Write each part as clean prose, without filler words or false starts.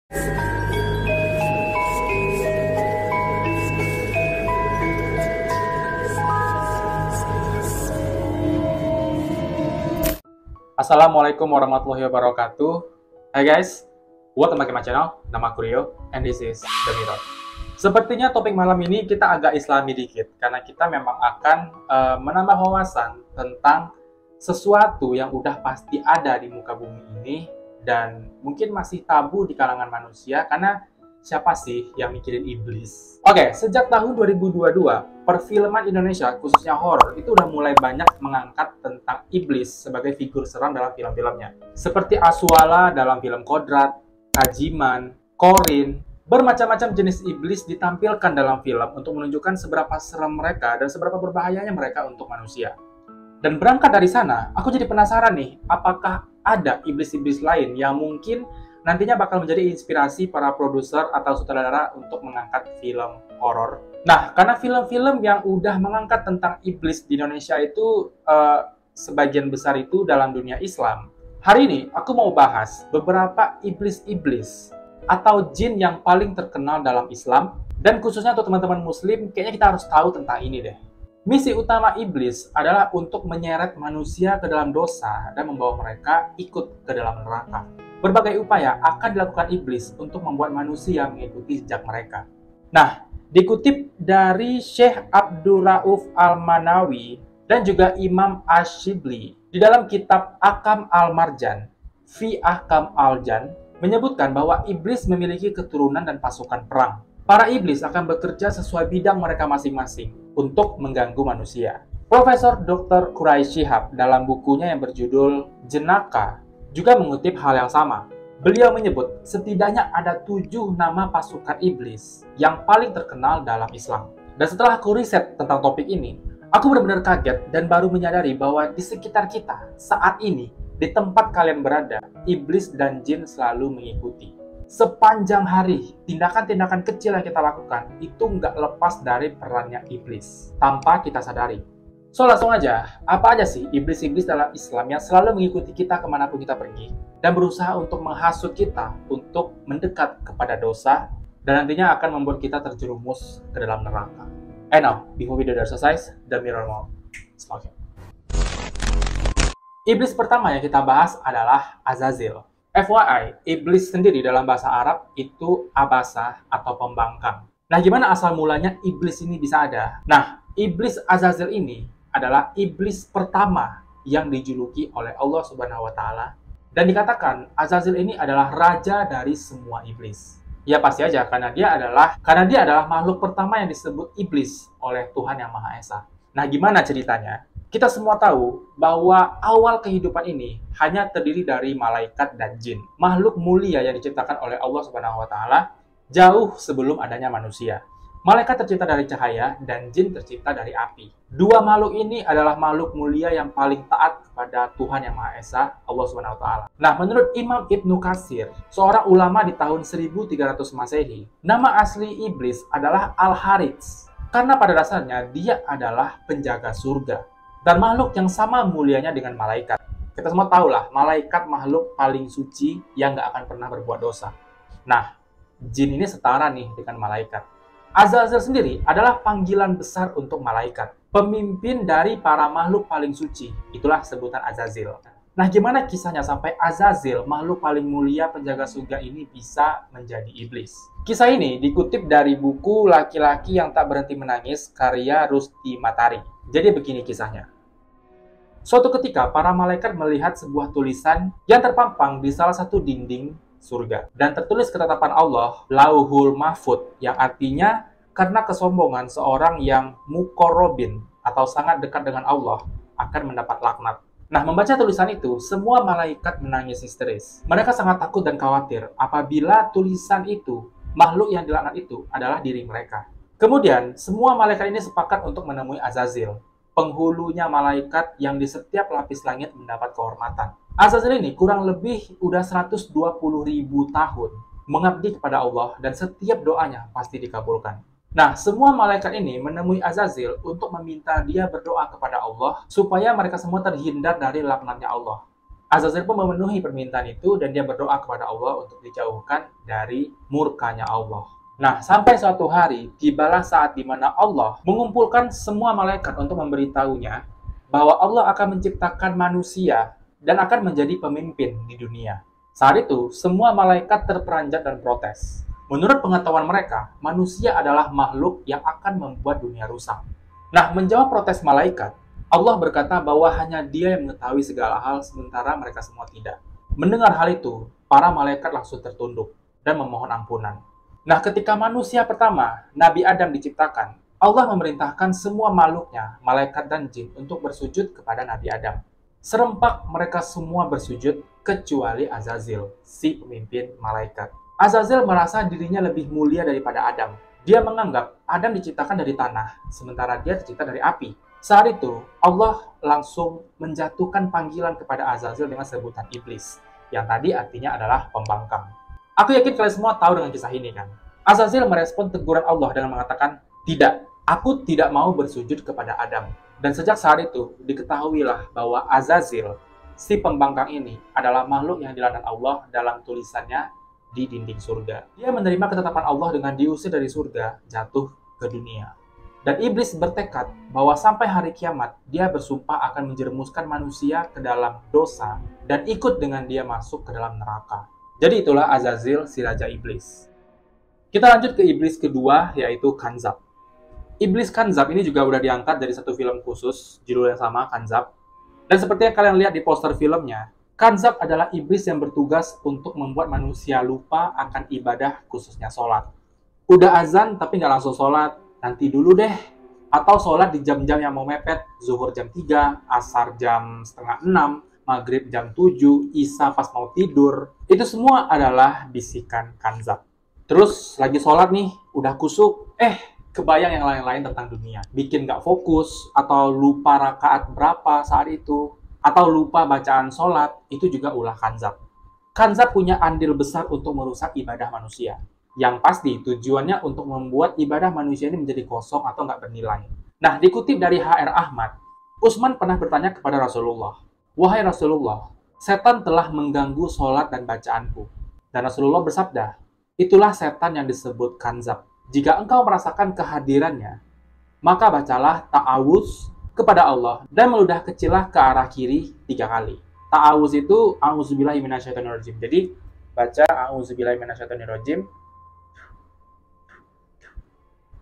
Assalamualaikum warahmatullahi wabarakatuh. Hai guys, welcome back to my channel. Nama aku Rio, and this is The Mirror. Sepertinya topik malam ini kita agak islami dikit, karena kita memang akan menambah wawasan tentang sesuatu yang udah pasti ada di muka bumi ini, dan mungkin masih tabu di kalangan manusia, karena siapa sih yang mikirin iblis? Oke, sejak tahun 2022, perfilman Indonesia, khususnya horor, itu udah mulai banyak mengangkat tentang iblis sebagai figur seram dalam film-filmnya. Seperti Aswala dalam film Kodrat, Kajiman, Korin, bermacam-macam jenis iblis ditampilkan dalam film untuk menunjukkan seberapa seram mereka dan seberapa berbahayanya mereka untuk manusia. Dan berangkat dari sana, aku jadi penasaran nih, apakah ada iblis-iblis lain yang mungkin nantinya bakal menjadi inspirasi para produser atau sutradara untuk mengangkat film horor. Nah, karena film-film yang udah mengangkat tentang iblis di Indonesia itu sebagian besar itu dalam dunia Islam. Hari ini aku mau bahas beberapa iblis-iblis atau jin yang paling terkenal dalam Islam, dan khususnya untuk teman-teman Muslim, kayaknya kita harus tahu tentang ini deh. Misi utama iblis adalah untuk menyeret manusia ke dalam dosa dan membawa mereka ikut ke dalam neraka. Berbagai upaya akan dilakukan iblis untuk membuat manusia mengikuti jejak mereka. Nah, dikutip dari Syekh Abdurrauf Al-Manawi dan juga Imam Ash-Shibli di dalam kitab Ahkam Al-Marjan, Fi Ahkam Al-Jan, menyebutkan bahwa iblis memiliki keturunan dan pasukan perang. Para iblis akan bekerja sesuai bidang mereka masing-masing untuk mengganggu manusia. Profesor Dr. Quraisy Shihab dalam bukunya yang berjudul Jenaka juga mengutip hal yang sama. Beliau menyebut setidaknya ada 7 nama pasukan iblis yang paling terkenal dalam Islam. Dan setelah aku riset tentang topik ini, aku benar-benar kaget dan baru menyadari bahwa di sekitar kita saat ini, di tempat kalian berada, iblis dan jin selalu mengikuti. Sepanjang hari, tindakan-tindakan kecil yang kita lakukan itu nggak lepas dari perannya iblis tanpa kita sadari. So langsung aja, apa aja sih iblis-iblis dalam Islam yang selalu mengikuti kita kemanapun kita pergi dan berusaha untuk menghasut kita untuk mendekat kepada dosa dan nantinya akan membuat kita terjerumus ke dalam neraka. And now, before video selesai, The Mirror mau semakin. Iblis pertama yang kita bahas adalah Azazil. FYI, iblis sendiri dalam bahasa Arab itu abasa atau pembangkang. Nah, gimana asal mulanya iblis ini bisa ada? Nah, iblis Azazil ini adalah iblis pertama yang dijuluki oleh Allah Subhanahu wa Ta'ala, dan dikatakan Azazil ini adalah raja dari semua iblis. Ya pasti aja karena dia adalah makhluk pertama yang disebut iblis oleh Tuhan Yang Maha Esa. Nah, gimana ceritanya? Kita semua tahu bahwa awal kehidupan ini hanya terdiri dari malaikat dan jin, makhluk mulia yang diciptakan oleh Allah Subhanahu wa Ta'ala jauh sebelum adanya manusia. Malaikat tercipta dari cahaya dan jin tercipta dari api. Dua makhluk ini adalah makhluk mulia yang paling taat kepada Tuhan Yang Maha Esa, Allah Subhanahu wa Ta'ala. Nah, menurut Imam Ibnu Katsir, seorang ulama di tahun 1300 Masehi, nama asli iblis adalah Al-Harits. Karena pada dasarnya dia adalah penjaga surga dan makhluk yang sama mulianya dengan malaikat. Kita semua tahu lah, malaikat makhluk paling suci yang nggak akan pernah berbuat dosa. Nah, jin ini setara nih dengan malaikat. Azazil sendiri adalah panggilan besar untuk malaikat, pemimpin dari para makhluk paling suci. Itulah sebutan Azazil. Nah, gimana kisahnya sampai Azazil, makhluk paling mulia penjaga surga ini bisa menjadi iblis? Kisah ini dikutip dari buku Laki-laki yang Tak Berhenti Menangis karya Rusti Matari. Jadi begini kisahnya. Suatu ketika, para malaikat melihat sebuah tulisan yang terpampang di salah satu dinding surga. Dan tertulis ketetapan Allah, Lauhul Mahfud, yang artinya karena kesombongan seorang yang mukorobin atau sangat dekat dengan Allah akan mendapat laknat. Nah, membaca tulisan itu, semua malaikat menangis histeris. Mereka sangat takut dan khawatir apabila tulisan itu, makhluk yang dilaknat itu adalah diri mereka. Kemudian, semua malaikat ini sepakat untuk menemui Azazil, penghulunya malaikat yang di setiap lapis langit mendapat kehormatan. Azazil ini kurang lebih udah 120.000 tahun mengabdi kepada Allah dan setiap doanya pasti dikabulkan. Nah, semua malaikat ini menemui Azazil untuk meminta dia berdoa kepada Allah supaya mereka semua terhindar dari laknatnya Allah. Azazel pun memenuhi permintaan itu dan dia berdoa kepada Allah untuk dijauhkan dari murkanya Allah. Nah, sampai suatu hari, tibalah saat di mana Allah mengumpulkan semua malaikat untuk memberitahunya bahwa Allah akan menciptakan manusia dan akan menjadi pemimpin di dunia. Saat itu, semua malaikat terperanjat dan protes. Menurut pengetahuan mereka, manusia adalah makhluk yang akan membuat dunia rusak. Nah, menjawab protes malaikat, Allah berkata bahwa hanya Dia yang mengetahui segala hal, sementara mereka semua tidak. Mendengar hal itu, para malaikat langsung tertunduk dan memohon ampunan. Nah, ketika manusia pertama, Nabi Adam diciptakan, Allah memerintahkan semua makhluknya, malaikat dan jin, untuk bersujud kepada Nabi Adam. Serempak mereka semua bersujud, kecuali Azazel, si pemimpin malaikat. Azazel merasa dirinya lebih mulia daripada Adam. Dia menganggap Adam diciptakan dari tanah, sementara dia tercipta dari api. Saat itu, Allah langsung menjatuhkan panggilan kepada Azazel dengan sebutan iblis, yang tadi artinya adalah pembangkang. Aku yakin kalian semua tahu dengan kisah ini kan? Azazel merespon teguran Allah dengan mengatakan, "Tidak, aku tidak mau bersujud kepada Adam." Dan sejak saat itu, diketahuilah bahwa Azazel, si pembangkang ini, adalah makhluk yang dilaknat Allah dalam tulisannya di dinding surga. Dia menerima ketetapan Allah dengan diusir dari surga, jatuh ke dunia. Dan iblis bertekad bahwa sampai hari kiamat, dia bersumpah akan menjerumuskan manusia ke dalam dosa dan ikut dengan dia masuk ke dalam neraka. Jadi itulah Azazel, si raja iblis. Kita lanjut ke iblis kedua, yaitu Kanzab. Iblis Kanzab ini juga udah diangkat dari satu film khusus, judul yang sama, Kanzab. Dan seperti yang kalian lihat di poster filmnya, Kanzab adalah iblis yang bertugas untuk membuat manusia lupa akan ibadah, khususnya sholat. Udah azan tapi nggak langsung sholat, nanti dulu deh. Atau sholat di jam-jam yang mau mepet, zuhur jam 3, asar jam setengah 6, maghrib jam 7, isya pas mau tidur. Itu semua adalah bisikan Kanzab. Terus lagi sholat nih, udah kusuk, kebayang yang lain-lain tentang dunia. Bikin nggak fokus, atau lupa rakaat berapa saat itu, atau lupa bacaan sholat, itu juga ulah Kanzab. Kanzab punya andil besar untuk merusak ibadah manusia. Yang pasti tujuannya untuk membuat ibadah manusia ini menjadi kosong atau nggak bernilai. Nah, dikutip dari HR Ahmad, Utsman pernah bertanya kepada Rasulullah, "Wahai Rasulullah, setan telah mengganggu sholat dan bacaanku." Dan Rasulullah bersabda, "Itulah setan yang disebut Kanzab. Jika engkau merasakan kehadirannya, maka bacalah ta'awuz kepada Allah dan meludah kecillah ke arah kiri 3 kali. Ta'awuz itu a'udzubillahi minasyaitonirrajim. Jadi baca a'udzubillahi minasyaitonirrajim.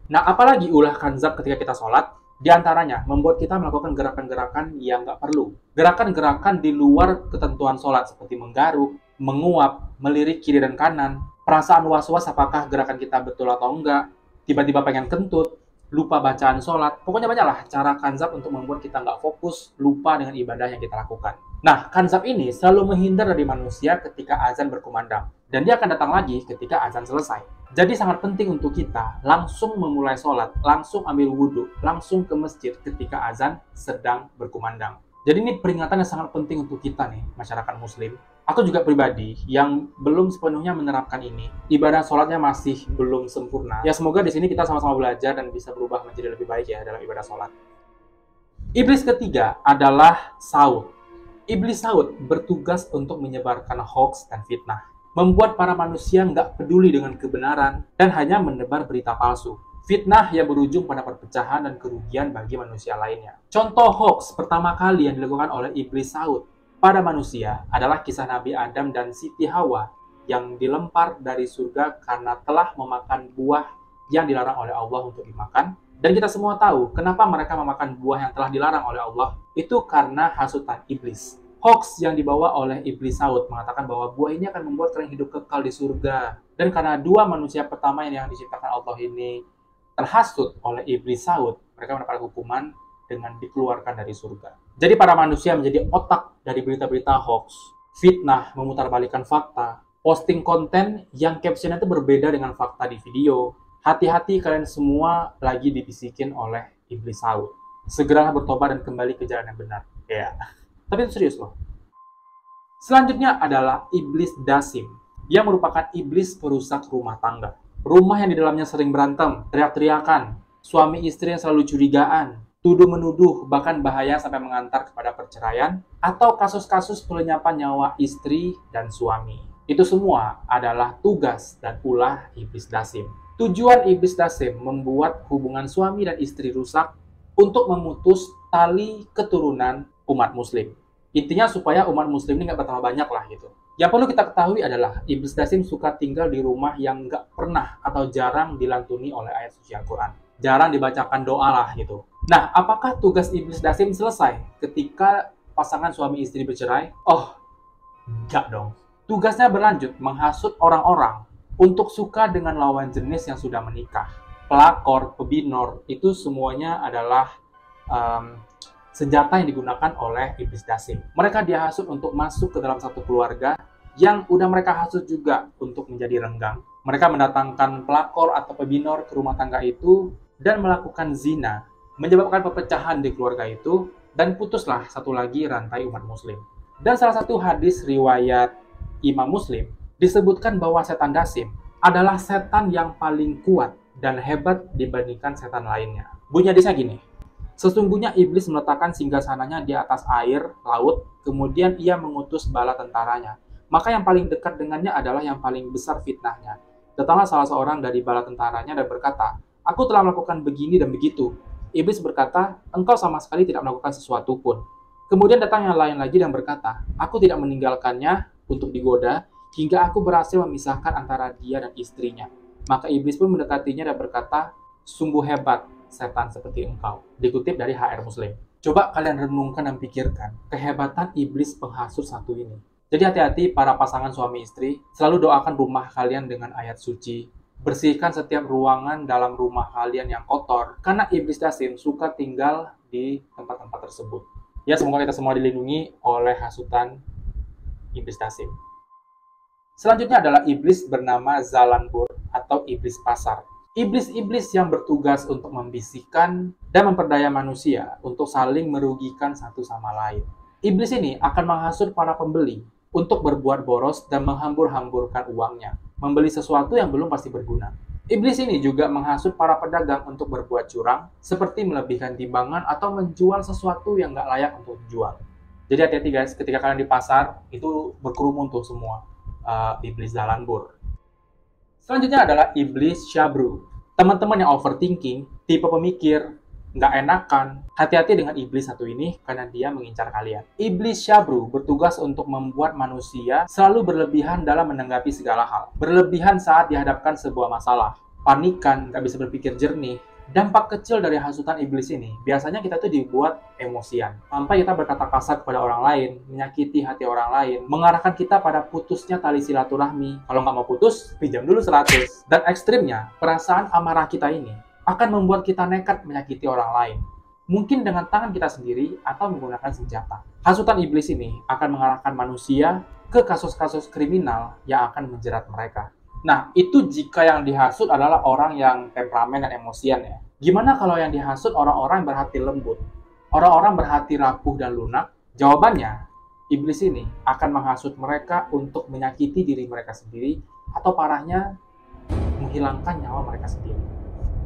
Nah, apalagi ulah Kanzab ketika kita sholat? Di antaranya membuat kita melakukan gerakan-gerakan yang nggak perlu. Gerakan-gerakan di luar ketentuan sholat seperti menggaruk, menguap, melirik kiri dan kanan, perasaan was-was apakah gerakan kita betul atau enggak, tiba-tiba pengen kentut, lupa bacaan sholat. Pokoknya banyaklah cara Kanzab untuk membuat kita nggak fokus, lupa dengan ibadah yang kita lakukan. Nah, Kanzab ini selalu menghindar dari manusia ketika azan berkumandang. Dan dia akan datang lagi ketika azan selesai. Jadi sangat penting untuk kita langsung memulai sholat, langsung ambil wudhu, langsung ke masjid ketika azan sedang berkumandang. Jadi ini peringatan yang sangat penting untuk kita nih, masyarakat muslim. Aku juga pribadi yang belum sepenuhnya menerapkan ini. Ibadah sholatnya masih belum sempurna. Ya semoga di sini kita sama-sama belajar dan bisa berubah menjadi lebih baik ya dalam ibadah sholat. Iblis ketiga adalah Saud. Iblis Saud bertugas untuk menyebarkan hoax dan fitnah. Membuat para manusia nggak peduli dengan kebenaran dan hanya menebar berita palsu. Fitnah yang berujung pada perpecahan dan kerugian bagi manusia lainnya. Contoh hoax pertama kali yang dilakukan oleh Iblis Saud pada manusia adalah kisah Nabi Adam dan Siti Hawa yang dilempar dari surga karena telah memakan buah yang dilarang oleh Allah untuk dimakan. Dan kita semua tahu kenapa mereka memakan buah yang telah dilarang oleh Allah. Itu karena hasutan iblis. Hoax yang dibawa oleh Iblis Saud mengatakan bahwa buah ini akan membuat kalian hidup kekal di surga. Dan karena dua manusia pertama yang diciptakan Allah ini terhasut oleh Iblis Saud, mereka mendapat hukuman dengan dikeluarkan dari surga. Jadi para manusia menjadi otak dari berita-berita hoax, fitnah, memutarbalikkan fakta, posting konten yang captionnya itu berbeda dengan fakta di video. Hati-hati kalian semua lagi dibisikin oleh Iblis Saud. Segeralah bertobat dan kembali ke jalan yang benar. Ya. Tapi itu serius loh. Selanjutnya adalah Iblis Dasim, yang merupakan iblis perusak rumah tangga. Rumah yang di dalamnya sering berantem, teriak-teriakan, suami istri yang selalu curigaan, tuduh-menuduh, bahkan bahaya sampai mengantar kepada perceraian, atau kasus-kasus pelenyapan nyawa istri dan suami. Itu semua adalah tugas dan ulah iblis Dasim. Tujuan iblis Dasim membuat hubungan suami dan istri rusak untuk memutus tali keturunan umat muslim. Intinya supaya umat muslim ini nggak bertambah banyak lah gitu. Yang perlu kita ketahui adalah iblis Dasim suka tinggal di rumah yang nggak pernah atau jarang dilantuni oleh ayat suci Al-Quran. Jarang dibacakan doa lah gitu. Nah, apakah tugas iblis Dasim selesai ketika pasangan suami istri bercerai? Oh, nggak dong. Tugasnya berlanjut menghasut orang-orang untuk suka dengan lawan jenis yang sudah menikah. Pelakor, pebinor, itu semuanya adalah senjata yang digunakan oleh iblis Dasim. Mereka dihasut untuk masuk ke dalam satu keluarga yang udah mereka hasut juga untuk menjadi renggang. Mereka mendatangkan pelakor atau pebinor ke rumah tangga itu dan melakukan zina, menyebabkan perpecahan di keluarga itu, dan putuslah satu lagi rantai umat muslim. Dan salah satu hadis riwayat Imam Muslim disebutkan bahwa setan Dasim adalah setan yang paling kuat dan hebat dibandingkan setan lainnya. Bunyi hadisnya gini, sesungguhnya iblis meletakkan singgasananya di atas air, laut, kemudian ia mengutus bala tentaranya. Maka yang paling dekat dengannya adalah yang paling besar fitnahnya. Datanglah salah seorang dari bala tentaranya dan berkata, aku telah melakukan begini dan begitu. Iblis berkata, engkau sama sekali tidak melakukan sesuatu pun. Kemudian datang yang lain lagi dan berkata, aku tidak meninggalkannya untuk digoda, hingga aku berhasil memisahkan antara dia dan istrinya. Maka iblis pun mendekatinya dan berkata, sungguh hebat setan seperti engkau. Dikutip dari HR Muslim. Coba kalian renungkan dan pikirkan kehebatan iblis penghasut satu ini. Jadi hati-hati para pasangan suami istri, selalu doakan rumah kalian dengan ayat suci. Bersihkan setiap ruangan dalam rumah kalian yang kotor, karena iblis Dasim suka tinggal di tempat-tempat tersebut. Ya, semoga kita semua dilindungi oleh hasutan iblis Dasim. Selanjutnya adalah iblis bernama Zalanbur atau iblis pasar. Iblis-iblis yang bertugas untuk membisikkan dan memperdaya manusia untuk saling merugikan satu sama lain. Iblis ini akan menghasut para pembeli untuk berbuat boros dan menghambur-hamburkan uangnya, membeli sesuatu yang belum pasti berguna. Iblis ini juga menghasut para pedagang untuk berbuat curang, seperti melebihkan timbangan atau menjual sesuatu yang nggak layak untuk dijual. Jadi hati-hati guys, ketika kalian di pasar, itu berkerumun tuh semua iblis Zalanbur. Selanjutnya adalah iblis Syabru. Teman-teman yang overthinking, tipe pemikir, nggak enakan, hati-hati dengan iblis satu ini karena dia mengincar kalian. Iblis Syabru bertugas untuk membuat manusia selalu berlebihan dalam menanggapi segala hal. Berlebihan saat dihadapkan sebuah masalah. Panikan, nggak bisa berpikir jernih. Dampak kecil dari hasutan iblis ini, biasanya kita tuh dibuat emosian. Sampai kita berkata kasar kepada orang lain, menyakiti hati orang lain, mengarahkan kita pada putusnya tali silaturahmi. Kalau nggak mau putus, pinjam dulu 100. Dan ekstrimnya, perasaan amarah kita ini akan membuat kita nekat menyakiti orang lain. Mungkin dengan tangan kita sendiri atau menggunakan senjata. Hasutan iblis ini akan mengarahkan manusia ke kasus-kasus kriminal yang akan menjerat mereka. Nah, itu jika yang dihasut adalah orang yang temperamen dan emosian ya. Gimana kalau yang dihasut orang-orang yang berhati lembut? Orang-orang berhati rapuh dan lunak? Jawabannya, iblis ini akan menghasut mereka untuk menyakiti diri mereka sendiri atau parahnya, menghilangkan nyawa mereka sendiri.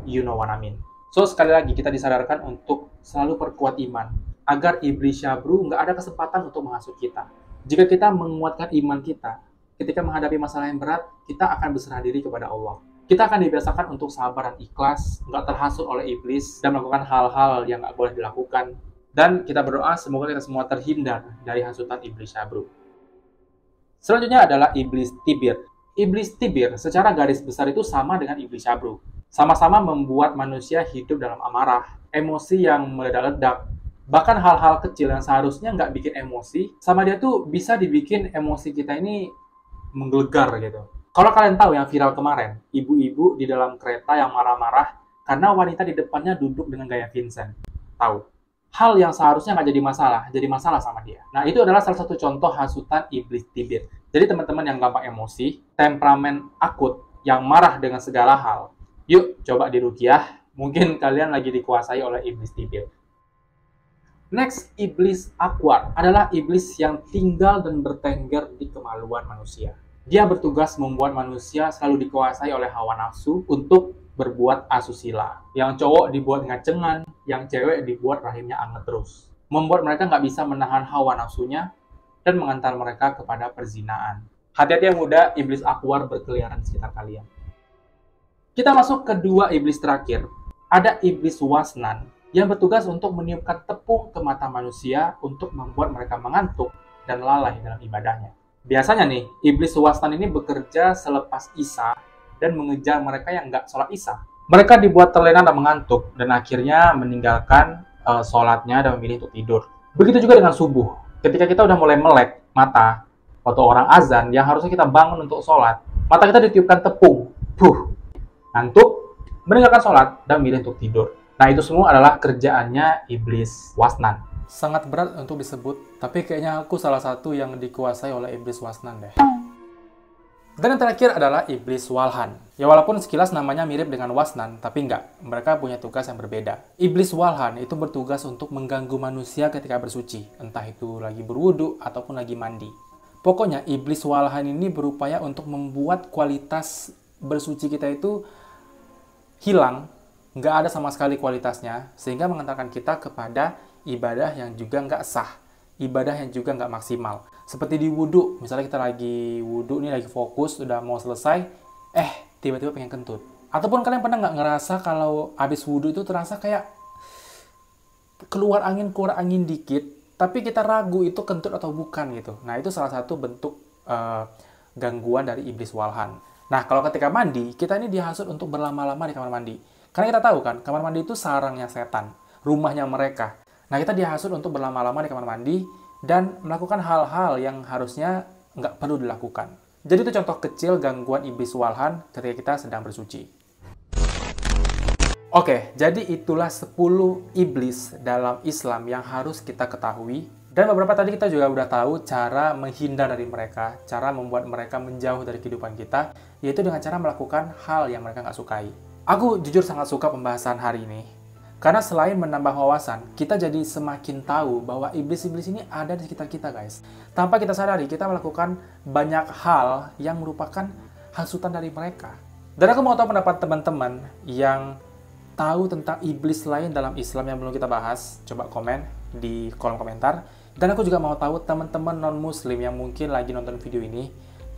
You know what I mean. So, sekali lagi kita disadarkan untuk selalu perkuat iman, agar iblis Syabru nggak ada kesempatan untuk menghasut kita. Jika kita menguatkan iman kita, ketika menghadapi masalah yang berat, kita akan berserah diri kepada Allah. Kita akan dibiasakan untuk sabar dan ikhlas, nggak terhasut oleh iblis, dan melakukan hal-hal yang nggak boleh dilakukan. Dan kita berdoa semoga kita semua terhindar dari hasutan iblis Syabru. Selanjutnya adalah iblis Tibir. Iblis Tibir secara garis besar itu sama dengan iblis Syabru. Sama-sama membuat manusia hidup dalam amarah, emosi yang meledak-ledak. Bahkan hal-hal kecil yang seharusnya nggak bikin emosi, sama dia tuh bisa dibikin emosi kita ini menggelegar gitu. Kalau kalian tahu yang viral kemarin, ibu-ibu di dalam kereta yang marah-marah karena wanita di depannya duduk dengan gaya Vincent. Tahu? Hal yang seharusnya nggak jadi masalah sama dia. Nah, itu adalah salah satu contoh hasutan iblis Tibir. Jadi teman-teman yang gampang emosi, temperamen akut, yang marah dengan segala hal, yuk coba diruqyah. Mungkin kalian lagi dikuasai oleh iblis Tibir. Next, iblis Akwar adalah iblis yang tinggal dan bertengger di kemaluan manusia. Dia bertugas membuat manusia selalu dikuasai oleh hawa nafsu untuk berbuat asusila. Yang cowok dibuat ngacengan, yang cewek dibuat rahimnya anget terus. Membuat mereka nggak bisa menahan hawa nafsunya dan mengantar mereka kepada perzinaan. Hati-hati yang muda, iblis akwar berkeliaran di sekitar kalian. Kita masuk ke dua iblis terakhir. Ada iblis wasnan yang bertugas untuk meniupkan tepung ke mata manusia untuk membuat mereka mengantuk dan lalai dalam ibadahnya. Biasanya nih, iblis wasnan ini bekerja selepas Isya dan mengejar mereka yang nggak sholat Isya. Mereka dibuat terlena dan mengantuk dan akhirnya meninggalkan sholatnya dan memilih untuk tidur. Begitu juga dengan subuh. Ketika kita udah mulai melek mata, waktu orang azan yang harusnya kita bangun untuk sholat, mata kita ditiupkan tepung. Ngantuk, meninggalkan sholat, dan memilih untuk tidur. Nah, itu semua adalah kerjaannya iblis wasnan. Sangat berat untuk disebut, tapi kayaknya aku salah satu yang dikuasai oleh iblis wasnan deh. Dan yang terakhir adalah iblis walhan. Ya walaupun sekilas namanya mirip dengan wasnan, tapi enggak. Mereka punya tugas yang berbeda. Iblis walhan itu bertugas untuk mengganggu manusia ketika bersuci. Entah itu lagi berwudu ataupun lagi mandi. Pokoknya iblis walhan ini berupaya untuk membuat kualitas bersuci kita itu hilang. Nggak ada sama sekali kualitasnya. Sehingga mengantarkan kita kepada ibadah yang juga nggak sah. Ibadah yang juga nggak maksimal. Seperti di wudhu, misalnya kita lagi wudhu nih, lagi fokus, udah mau selesai, tiba-tiba pengen kentut. Ataupun kalian pernah nggak ngerasa kalau habis wudhu itu terasa kayak keluar angin dikit, tapi kita ragu itu kentut atau bukan gitu. Nah, itu salah satu bentuk gangguan dari iblis walhan. Nah, kalau ketika mandi, kita ini dihasut untuk berlama-lama di kamar mandi. Karena kita tahu kan, kamar mandi itu sarangnya setan, rumahnya mereka. Nah, kita dihasut untuk berlama-lama di kamar mandi dan melakukan hal-hal yang harusnya nggak perlu dilakukan. Jadi itu contoh kecil gangguan iblis walhan ketika kita sedang bersuci. Oke, jadi itulah 10 iblis dalam Islam yang harus kita ketahui. Dan beberapa tadi kita juga udah tahu cara menghindar dari mereka, cara membuat mereka menjauh dari kehidupan kita, yaitu dengan cara melakukan hal yang mereka nggak sukai. Aku jujur sangat suka pembahasan hari ini. Karena selain menambah wawasan, kita jadi semakin tahu bahwa iblis-iblis ini ada di sekitar kita, guys. Tanpa kita sadari, kita melakukan banyak hal yang merupakan hasutan dari mereka. Dan aku mau tahu pendapat teman-teman yang tahu tentang iblis lain dalam Islam yang belum kita bahas. Coba komen di kolom komentar. Dan aku juga mau tahu teman-teman non-muslim yang mungkin lagi nonton video ini.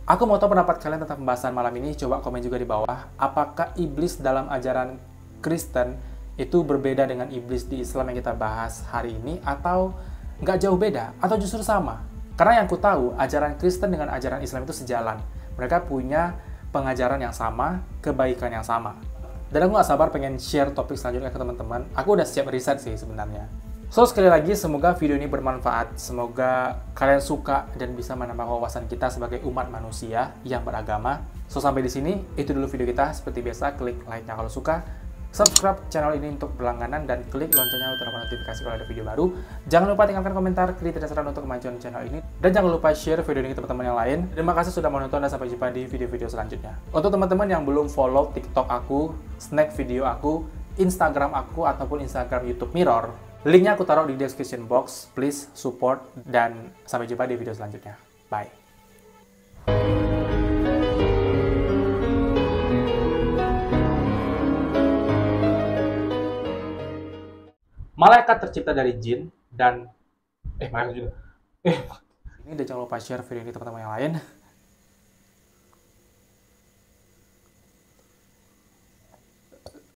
Aku mau tahu pendapat kalian tentang pembahasan malam ini. Coba komen juga di bawah. Apakah iblis dalam ajaran Kristen itu berbeda dengan iblis di Islam yang kita bahas hari ini, atau nggak jauh beda, atau justru sama? Karena yang ku tahu, ajaran Kristen dengan ajaran Islam itu sejalan. Mereka punya pengajaran yang sama, kebaikan yang sama. Dan aku nggak sabar pengen share topik selanjutnya ke teman-teman. Aku udah siap riset sih sebenarnya. So, sekali lagi, semoga video ini bermanfaat. Semoga kalian suka dan bisa menambah wawasan kita sebagai umat manusia yang beragama. So, sampai di sini, itu dulu video kita. Seperti biasa, klik like-nya kalau suka. Subscribe channel ini untuk berlangganan dan klik loncengnya untuk dapat notifikasi kalau ada video baru. Jangan lupa tinggalkan komentar, kritik dan saran untuk kemajuan channel ini. Dan jangan lupa share video ini ke teman-teman yang lain. Terima kasih sudah menonton dan sampai jumpa di video-video selanjutnya. Untuk teman-teman yang belum follow TikTok aku, snack video aku, Instagram aku, ataupun Instagram YouTube Mirror, linknya aku taruh di description box. Please support dan sampai jumpa di video selanjutnya. Bye. Malaikat tercipta dari jin dan malaikat juga. Ini dan jangan lupa share video ini ke teman-teman yang lain.